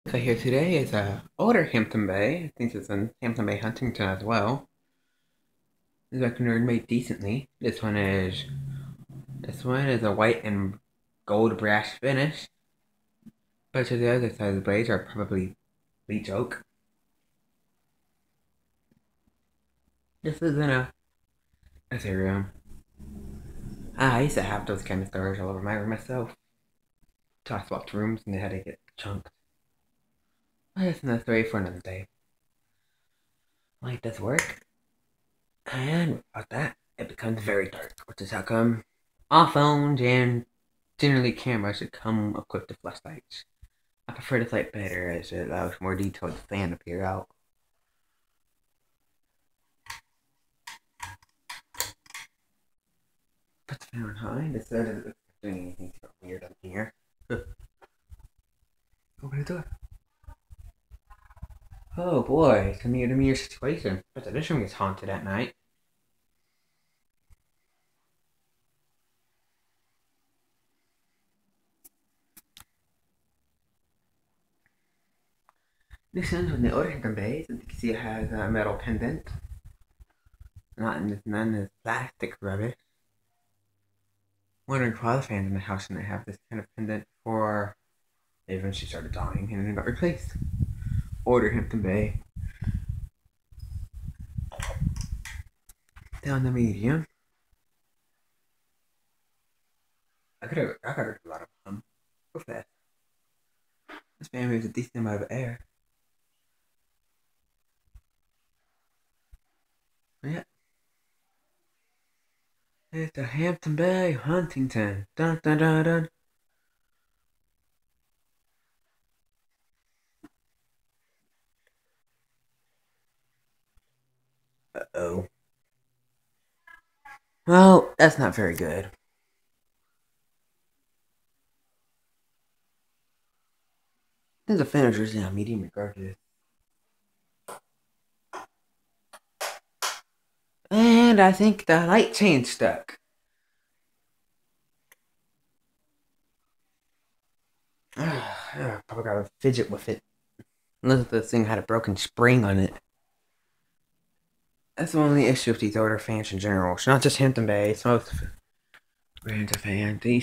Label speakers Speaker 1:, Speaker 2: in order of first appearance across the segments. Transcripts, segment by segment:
Speaker 1: So here today is a older Hamptonbay. I think it's in Hampitonbay Huntington as well. This record made decently. This one is a white and gold brass finish. But to the other side of the blades are probably bleach oak. This is in a room. I used to have those kind of stores all over my room myself. Till I swapped rooms and they had to get chunked. But that's another story for another day. Light does work. And without that, it becomes very dark, which is how come all phones and generally cameras should come equipped with flashlights. I prefer this light better as it allows more detailed fan to peer out. Put the fan on high, and it doesn't look like doing anything super weird up here. Open the door. Oh boy, it's a near situation. But this room gets haunted at night. This ends with the Huntington base. As you can see, it has a metal pendant. None is plastic rubbish. Wondering if other fans in the house didn't have this kind of pendant before they eventually started dying and then got replaced. Order Hamptonbay. Down the medium. I got a lot of go fast. This fan moves a decent amount of air. Yeah. It's a Hampitonbay Huntington. Dun dun dun dun. Uh-oh. Well, that's not very good. There's a finisher's now medium regardless. And I think the light chain stuck. Probably gotta fidget with it. Unless this thing had a broken spring on it. That's the only issue with these older fans in general. It's not just Hamptonbay, it's most brands of fans. There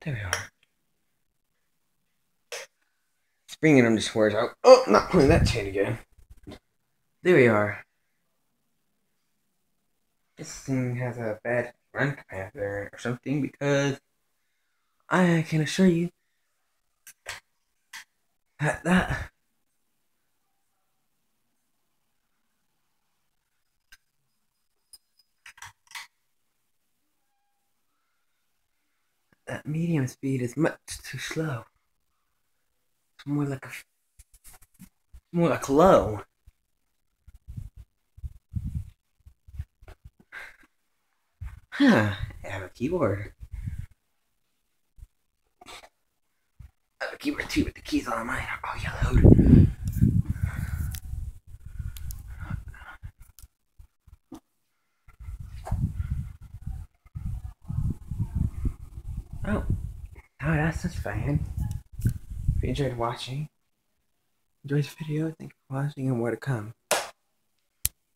Speaker 1: we are. Springing them just wears out. Oh, not pulling that chain again. There we are. This thing has a bad run capacitor or something because I can assure you that medium speed is much too slow. It's more like low. Huh, I have a keyboard. I have a keyboard too, but the keys on mine are all yellowed. Oh, that's just fine. If you enjoyed watching, enjoy this video, thank you for watching and more to come.